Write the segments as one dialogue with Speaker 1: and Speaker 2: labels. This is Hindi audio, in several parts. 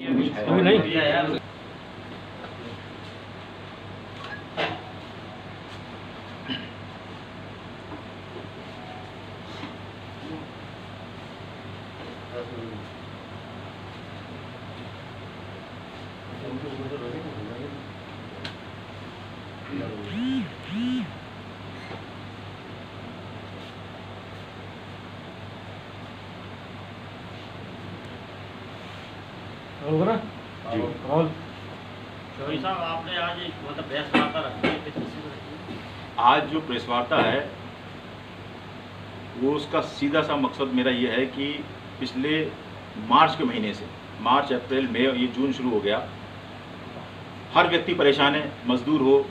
Speaker 1: अभी नहीं। होगा ना
Speaker 2: जी।
Speaker 1: और
Speaker 3: चौधरी साहब, आपने आज मतलब प्रेस वार्ता रखी है, किस विषय पर रखी है?
Speaker 2: आज जो प्रेस वार्ता है वो उसका सीधा सा मकसद मेरा ये है कि पिछले मार्च के महीने से मार्च अप्रैल मई ये जून शुरू हो गया, हर व्यक्ति परेशान है, मजदूर हो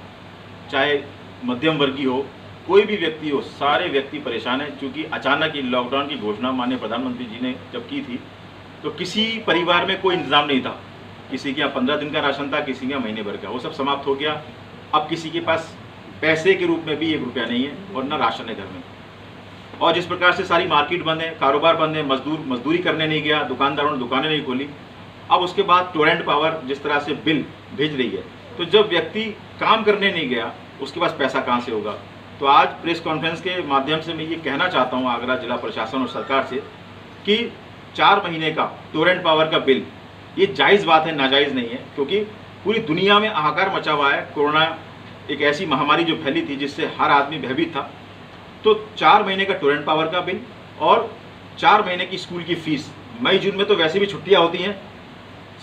Speaker 2: चाहे मध्यम वर्गीय हो, कोई भी व्यक्ति हो, सारे व्यक्ति परेशान है। क्योंकि अचानक ये लॉकडाउन की घोषणा माननीय प्रधानमंत्री जी ने जब की थी तो किसी परिवार में कोई इंतजाम नहीं था। किसी के यहाँ 15 दिन का राशन था, किसी के यहाँ महीने भर का, वो सब समाप्त हो गया। अब किसी के पास पैसे के रूप में भी 1 रुपया नहीं है और ना राशन है घर में। और जिस प्रकार से सारी मार्केट बंद है, कारोबार बंद है, मजदूरी करने नहीं गया, दुकानदारों ने दुकानें नहीं खोली। अब उसके बाद टोरेंट पावर जिस तरह से बिल भेज रही है, तो जब व्यक्ति काम करने नहीं गया उसके पास पैसा कहाँ से होगा। तो आज प्रेस कॉन्फ्रेंस के माध्यम से मैं ये कहना चाहता हूँ आगरा जिला प्रशासन और सरकार से कि 4 महीने का टोरेंट पावर का बिल ये जायज़ बात है, नाजायज़ नहीं है। क्योंकि पूरी दुनिया में हाहाकार मचा हुआ है। कोरोना एक ऐसी महामारी जो फैली थी जिससे हर आदमी भयभीत था। तो 4 महीने का टोरेंट पावर का बिल और 4 महीने की स्कूल की फीस। मई जून में तो वैसे भी छुट्टियां होती हैं,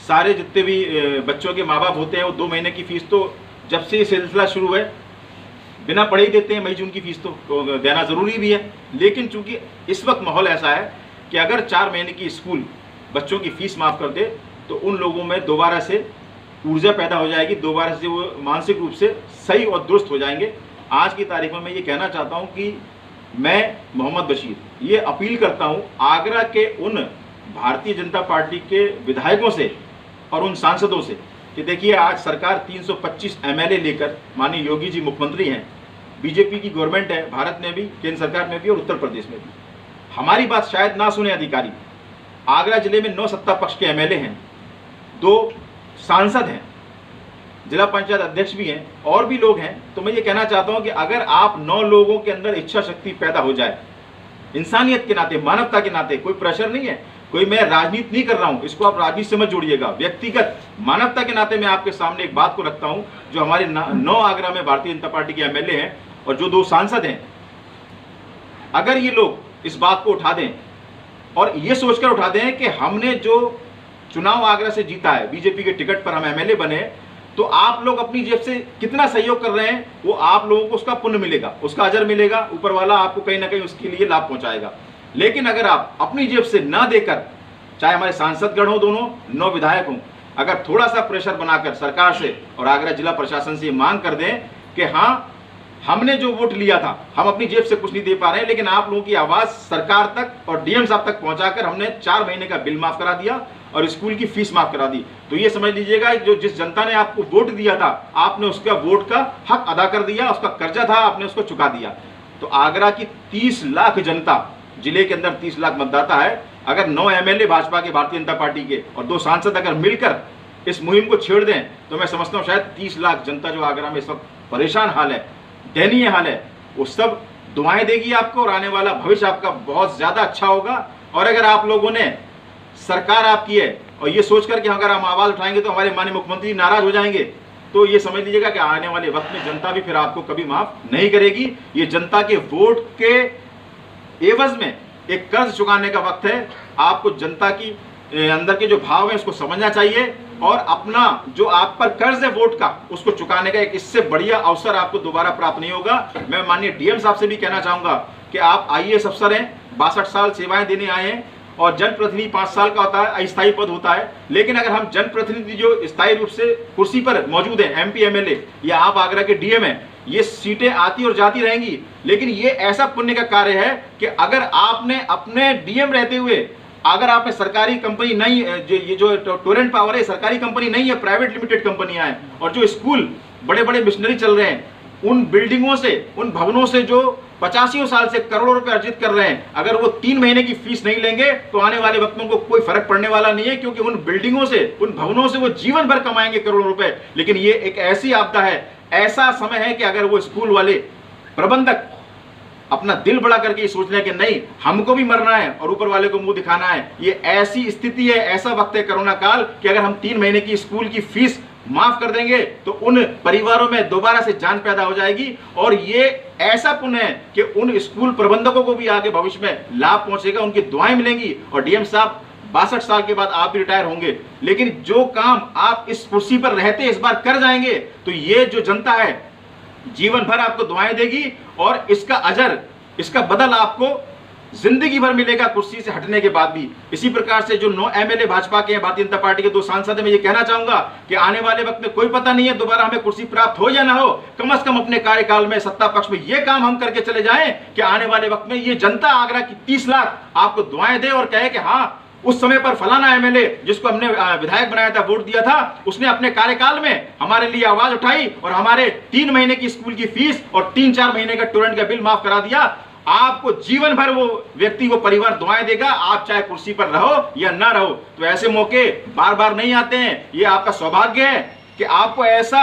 Speaker 2: सारे जितने भी बच्चों के माँ बाप होते हैं वो 2 महीने की फीस तो जब से ये सिलसिला शुरू है बिना पढ़े ही देते हैं। मई जून की फीस तो देना ज़रूरी भी है। लेकिन चूंकि इस वक्त माहौल ऐसा है कि अगर 4 महीने की स्कूल बच्चों की फीस माफ़ कर दे तो उन लोगों में दोबारा से ऊर्जा पैदा हो जाएगी, दोबारा से वो मानसिक रूप से सही और दुरुस्त हो जाएंगे। आज की तारीख में मैं ये कहना चाहता हूँ कि मैं मोहम्मद बशीर ये अपील करता हूँ आगरा के उन भारतीय जनता पार्टी के विधायकों से और उन सांसदों से कि देखिए आज सरकार 325 MLA लेकर, माननीय योगी जी मुख्यमंत्री हैं, बीजेपी की गवर्नमेंट है भारत में भी, केंद्र सरकार में भी और उत्तर प्रदेश में भी। हमारी बात शायद ना सुने अधिकारी। आगरा जिले में 9 सत्ता पक्ष के MLA हैं, 2 सांसद हैं, जिला पंचायत अध्यक्ष भी हैं और भी लोग हैं। तो मैं ये कहना चाहता हूँ कि अगर आप 9 लोगों के अंदर इच्छा शक्ति पैदा हो जाए, इंसानियत के नाते, मानवता के नाते, कोई प्रेशर नहीं है, कोई मैं राजनीति नहीं कर रहा हूँ, इसको आप राजनीति से मत जोड़िएगा। व्यक्तिगत मानवता के नाते मैं आपके सामने एक बात को रखता हूँ। जो हमारे 9 आगरा में भारतीय जनता पार्टी के MLA हैं और जो 2 सांसद हैं, अगर ये लोग इस बात को उठा दें और ये सोचकर उठा दें कि हमने जो चुनाव आगरा से जीता है, बीजेपी के टिकट पर हम MLA बने, तो आप लोग अपनी जेब से कितना सहयोग कर रहे हैं वो आप लोगों को उसका पुण्य मिलेगा, उसका अजर मिलेगा, ऊपर वाला आपको कहीं ना कहीं उसके लिए लाभ पहुंचाएगा। लेकिन अगर आप अपनी जेब से ना देकर, चाहे हमारे सांसदगण हो, दोनों 9 विधायक हों, अगर थोड़ा सा प्रेशर बनाकर सरकार से और आगरा जिला प्रशासन से ये मांग कर दें कि हाँ हमने जो वोट लिया था, हम अपनी जेब से कुछ नहीं दे पा रहे हैं, लेकिन आप लोगों की आवाज़ सरकार तक और DM साहब तक पहुंचाकर हमने 4 महीने का बिल माफ़ करा दिया और स्कूल की फीस माफ़ करा दी, तो ये समझ लीजिएगा जो जिस जनता ने आपको वोट दिया था, आपने उसका वोट का हक अदा कर दिया, उसका कर्जा था आपने उसको चुका दिया। तो आगरा की 30 लाख जनता, जिले के अंदर 30 लाख मतदाता है, अगर 9 MLA भाजपा के, भारतीय जनता पार्टी के और 2 सांसद अगर मिलकर इस मुहिम को छेड़ दें तो मैं समझता हूँ शायद 30 लाख जनता जो आगरा में इस वक्त परेशान हाल है, दयनीय हाल है, वो सब दुआएं देगी आपको और आने वाला भविष्य आपका बहुत ज़्यादा अच्छा होगा। और अगर आप लोगों ने, सरकार आपकी है और ये सोचकर कि अगर हम आवाज़ उठाएंगे तो हमारे माननीय मुख्यमंत्री नाराज हो जाएंगे, तो ये समझ लीजिएगा कि आने वाले वक्त में जनता भी फिर आपको कभी माफ़ नहीं करेगी। ये जनता के वोट के एवज में एक कर्ज चुकाने का वक्त है। आपको जनता की अंदर के जो भाव है उसको समझना चाहिए और अपना जो आप पर कर्ज है वोट का, उसको चुकाने का एक इससे बढ़िया अवसर आपको दोबारा प्राप्त नहीं होगा। मैं माननीय DM साहब से भी कहना चाहूँगा कि आप IAS अफसर हैं, 62 साल सेवाएं देने आए हैं और जनप्रतिनिधि 5 साल का होता है, अस्थायी पद होता है। लेकिन अगर हम जनप्रतिनिधि जो स्थायी रूप से कुर्सी पर मौजूद हैं, MP MLA या आप आगरा के DM हैं, ये सीटें आती और जाती रहेंगी। लेकिन ये ऐसा पुण्य का कार्य है कि अगर आपने अपने DM रहते हुए, अगर आपने सरकारी कंपनी नहीं, ये जो टोरेंट पावर है सरकारी कंपनी नहीं है, प्राइवेट लिमिटेड कंपनियां हैं, और जो स्कूल बड़े बड़े मिशनरी चल रहे हैं, उन बिल्डिंगों से, उन भवनों से जो 85 साल से करोड़ों रुपए अर्जित कर रहे हैं, अगर वो 3 महीने की फीस नहीं लेंगे तो आने वाले वक्त में उनको कोई फर्क पड़ने वाला नहीं है, क्योंकि उन बिल्डिंगों से, उन भवनों से वो जीवन भर कमाएंगे करोड़ों रुपए। लेकिन ये एक ऐसी आपदा है, ऐसा समय है कि अगर वो स्कूल वाले प्रबंधक अपना दिल बड़ा करके सोच लें कि नहीं हमको भी मरना है और ऊपर वाले को मुंह दिखाना है, ये ऐसी स्थिति है, ऐसा वक्त है कोरोना काल कि अगर हम 3 महीने की स्कूल की फीस माफ कर देंगे तो उन परिवारों में दोबारा से जान पैदा हो जाएगी। और ये ऐसा पुण्य है कि उन स्कूल प्रबंधकों को भी आगे भविष्य में लाभ पहुंचेगा, उनकी दुआएं मिलेंगी। और डीएम साहब 62 साल के बाद आप भी रिटायर होंगे, लेकिन जो काम आप इस कुर्सी पर रहते इस बार कर जाएंगे तो ये जो जनता है जीवन भर आपको दुआएं देगी और इसका अजर, इसका बदल आपको जिंदगी भर मिलेगा कुर्सी से हटने के बाद भी। इसी प्रकार से जो 9 एमएलए भाजपा के हैं, भारतीय जनता पार्टी के 2 सांसद हैं, मैं ये कहना चाहूंगा कि आने वाले वक्त में कोई पता नहीं है दोबारा हमें कुर्सी प्राप्त हो या ना हो, कम से कम अपने कार्यकाल में सत्ता पक्ष में ये काम हम करके चले जाएं कि आने वाले वक्त में ये जनता आगरा की 30 लाख आपको दुआएं दे और कहे कि हाँ उस समय पर फलाना एमएलए जिसको हमने विधायक बनाया था, वोट दिया था, उसने अपने कार्यकाल में हमारे लिए आवाज उठाई और हमारे 3 महीने की स्कूल की फीस और 3-4 महीने का टोरेंट का बिल माफ करा दिया। आपको जीवन भर वो व्यक्ति, वो परिवार दुआएं देगा, आप चाहे कुर्सी पर रहो या ना रहो। तो ऐसे मौके बार बार नहीं आते हैं, ये आपका सौभाग्य है कि आपको ऐसा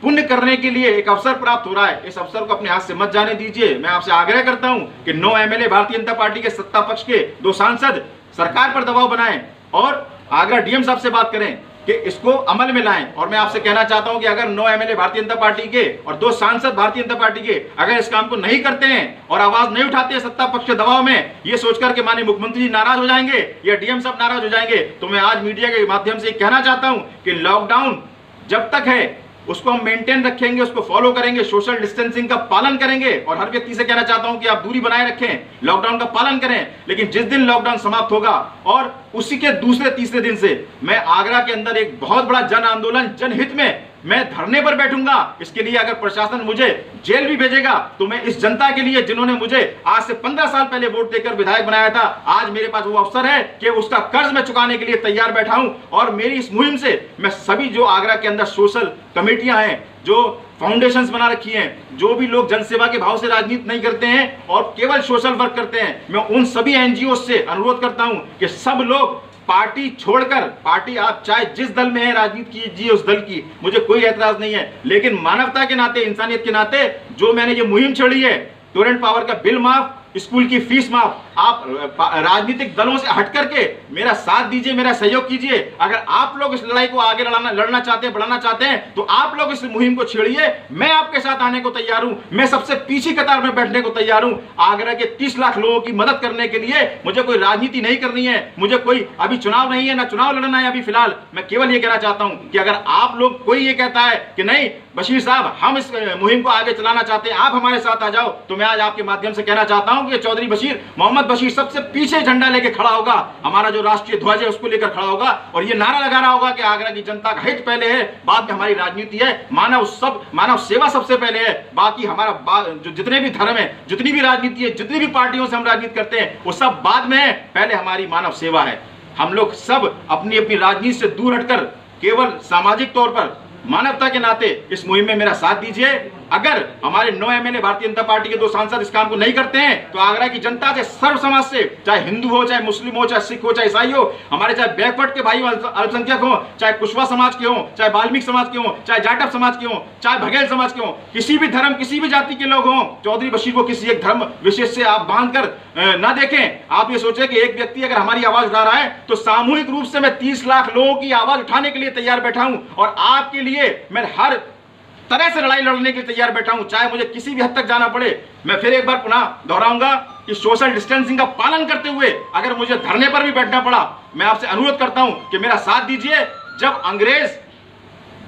Speaker 2: पुण्य करने के लिए एक अवसर प्राप्त हो रहा है। इस अवसर को अपने हाथ से मत जाने दीजिए। मैं आपसे आग्रह करता हूं कि 9 एमएलए भारतीय जनता पार्टी के सत्ता पक्ष के 2 सांसद सरकार पर दबाव बनाएं और आगरा डीएम साहब से बात करें कि इसको अमल में लाएं। और मैं आपसे कहना चाहता हूं कि अगर 9 एमएलए भारतीय जनता पार्टी के और 2 सांसद भारतीय जनता पार्टी के अगर इस काम को नहीं करते हैं और आवाज नहीं उठाते हैं सत्ता पक्ष के दबाव में, ये सोचकर के माननीय मुख्यमंत्री जी नाराज हो जाएंगे या डीएम साहब नाराज हो जाएंगे, तो मैं आज मीडिया के माध्यम से कहना चाहता हूं कि लॉकडाउन जब तक है उसको हम मेंटेन रखेंगे, उसको फॉलो करेंगे, सोशल डिस्टेंसिंग का पालन करेंगे। और हर व्यक्ति से कहना चाहता हूं कि आप दूरी बनाए रखें, लॉकडाउन का पालन करें। लेकिन जिस दिन लॉकडाउन समाप्त होगा और उसी के दूसरे तीसरे दिन से मैं आगरा के अंदर एक बहुत बड़ा जन आंदोलन, जनहित में मैं धरने पर बैठूंगा। इसके लिए अगर प्रशासन मुझे जेल भी भेजेगा तो मैं इस जनता के लिए, जिन्होंने मुझे आज से 15 साल पहले वोट देकर विधायक बनाया था, आज मेरे पास वो अवसर है कि उसका कर्ज मैं चुकाने के लिए तैयार बैठा हूं। और मेरी इस मुहिम से मैं सभी जो आगरा के अंदर सोशल कमेटियां हैं, जो फाउंडेशंस बना रखी हैं, जो भी लोग जनसेवा के भाव से राजनीति नहीं करते हैं और केवल सोशल वर्क करते हैं, मैं उन सभी एनजीओ से अनुरोध करता हूं कि सब लोग पार्टी छोड़कर, पार्टी आप चाहे जिस दल में है राजनीति कीजिए उस दल की, मुझे कोई एतराज नहीं है, लेकिन मानवता के नाते, इंसानियत के नाते जो मैंने ये मुहिम छेड़ी है, टोरेंट पावर का बिल माफ, स्कूल की फीस माफ, आप राजनीतिक दलों से हट करके मेरा साथ दीजिए, मेरा सहयोग कीजिए। अगर आप लोग इस लड़ाई को आगे लड़ना चाहते हैं, बढ़ाना चाहते हैं, तो आप लोग इस मुहिम को छेड़िए। मैं आपके साथ आने को तैयार हूं, मैं सबसे पीछे कतार में बैठने को तैयार हूं। आगरा के 30 लाख लोगों की मदद करने के लिए मुझे कोई राजनीति नहीं करनी है, मुझे कोई अभी चुनाव नहीं है, ना चुनाव लड़ना है अभी फिलहाल। मैं केवल ये कहना चाहता हूं कि अगर आप लोग, कोई ये कहता है कि नहीं बशीर साहब हम इस मुहिम को आगे चलाना चाहते हैं, आप हमारे साथ आ जाओ, तो मैं आज आपके माध्यम से कहना चाहता हूं कि चौधरी बशीर, मोहम्मद बशीर सबसे पीछे झंडा लेके खड़ा होगा, हमारा जो राष्ट्रीय ध्वज है उसको लेकर खड़ा होगा और ये नारा लगा रहा होगा कि आगरा की जनता का हित पहले है, बाद में हमारी राजनीति है, मानव सेवा सबसे पहले है, बाकी हमारा जो जितने भी धर्म है, जितनी भी राजनीति है, जितनी भी पार्टियों से हम राजनीति करते हैं वो सब बाद में है, पहले हमारी मानव सेवा है। हम लोग सब अपनी अपनी राजनीति से दूर हटकर केवल सामाजिक तौर पर मानवता के नाते इस मुहिम में मेरा साथ दीजिए। अगर हमारे 9 एमएलए भारतीय जनता पार्टी के 2 सांसद इस काम को नहीं करते हैं तो आगरा की जनता से, सर्व समाज से, चाहे हिंदू हो, चाहे मुस्लिम हो, चाहे सिख हो, चाहे ईसाई हो, हमारे चाहे बैकवर्ड के भाई अल्पसंख्यक हो, चाहे कुशवा समाज के हो, चाहे वाल्मीकि समाज के हो, चाहे जाटव समाज के हो, चाहे बघेल समाज के हो, किसी भी धर्म, किसी भी जाति के लोग हों, चौधरी बशीर को किसी एक धर्म विशेष से आप बांध कर ना देखें। आप ये सोचें कि एक व्यक्ति अगर हमारी आवाज उठा रहा है तो सामूहिक रूप से मैं 30 लाख लोगों की आवाज उठाने के लिए तैयार बैठा हूं और आपके लिए मैं हर तरह से लड़ाई लड़ने के लिए तैयार बैठा हूं, चाहे मुझे किसी भी हद तक जाना पड़े। मैं फिर एक बार पुनः दोहराऊंगा कि सोशल डिस्टेंसिंग का पालन करते हुए अगर मुझे धरने पर भी बैठना पड़ा, मैं आपसे अनुरोध करता हूं कि मेरा साथ दीजिए। जब अंग्रेज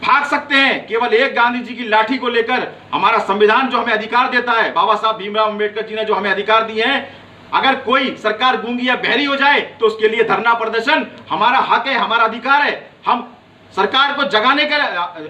Speaker 2: भाग सकते हैं केवल एक गांधी जी की लाठी को लेकर, हमारा संविधान जो हमें अधिकार देता है, बाबा साहब भीमराव अंबेडकर जी ने जो हमें अधिकार दिए हैं, अगर कोई सरकार गूंगी या बहरी हो जाए तो उसके लिए धरना प्रदर्शन हमारा हक है, हमारा अधिकार है। हम सरकार को जगाने का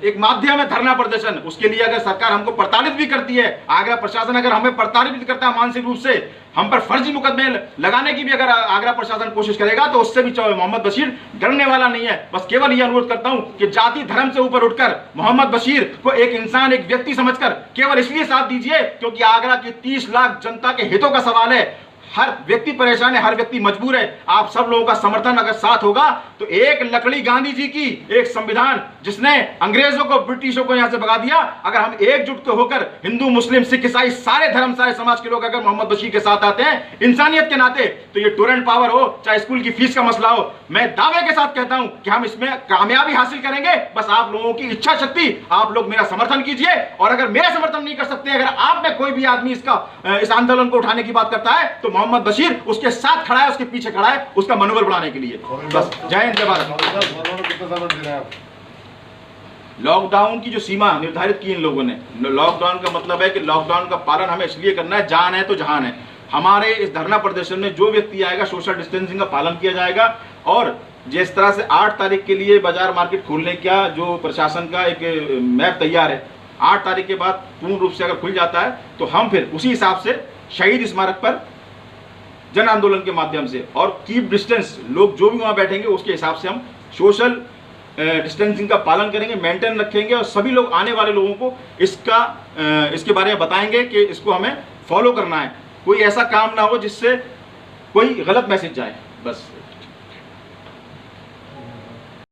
Speaker 2: एक माध्यम है धरना प्रदर्शन। उसके लिए अगर सरकार हमको प्रताड़ित भी करती है, आगरा प्रशासन अगर हमें प्रताड़ित भी करता है मानसिक रूप से, हम पर फर्जी मुकदमे लगाने की भी अगर आगरा प्रशासन कोशिश करेगा, तो उससे भी मोहम्मद बशीर डरने वाला नहीं है। बस केवल यह अनुरोध करता हूं कि जाति धर्म से ऊपर उठकर मोहम्मद बशीर को एक इंसान, एक व्यक्ति समझकर केवल इसलिए साथ दीजिए क्योंकि आगरा की 30 लाख जनता के हितों का सवाल है। हर व्यक्ति परेशान है, हर व्यक्ति मजबूर है। आप सब लोगों का समर्थन अगर साथ होगा तो एक लकड़ी गांधी जी की, एक संविधान जिसने अंग्रेजों को, ब्रिटिशों को यहां से भगा दिया, अगर हम एकजुट होकर हिंदू मुस्लिम सिख ईसाई सारे धर्म सारे समाज के लोग अगर मोहम्मद बशीर के साथ आते हैं इंसानियत के नाते, तो ये टोरेंट पावर हो चाहे स्कूल की फीस का मसला हो, मैं दावे के साथ कहता हूं कि हम इसमें कामयाबी हासिल करेंगे। बस आप लोगों की इच्छा शक्ति, आप लोग मेरा समर्थन कीजिए। और अगर मेरा समर्थन नहीं कर सकते, अगर आप में कोई भी आदमी इस आंदोलन को उठाने की बात करता है, तो मोहम्मद बशीर उसके साथ खड़ा है, उसके पीछे खड़ा है, उसका मनोबल बढ़ाने के लिए। बस जय हिंद जय भारत। लॉकडाउन की जो सीमा निर्धारित की इन लोगों ने, लॉकडाउन का मतलब है कि लॉकडाउन का पालन हमें इसलिए करना है, जान है तो जहान है। हमारे इस धरना प्रदर्शन में जो व्यक्ति आएगा सोशल डिस्टेंसिंग का पालन किया जाएगा। और जिस तरह से 8 तारीख के लिए बाजार मार्केट खोलने का जो प्रशासन का एक मैप तैयार है, 8 तारीख के बाद पूर्ण रूप से अगर खुल जाता है तो हम फिर उसी हिसाब से शहीद स्मारक पर जन आंदोलन के माध्यम से और कीप डिस्टेंस, लोग जो भी वहां बैठेंगे उसके हिसाब से हम सोशल डिस्टेंसिंग का पालन करेंगे, मेंटेन रखेंगे। और सभी लोग, आने वाले लोगों को इसके बारे में बताएंगे कि इसको हमें फॉलो करना है। कोई ऐसा काम ना हो जिससे कोई गलत मैसेज जाए। बस।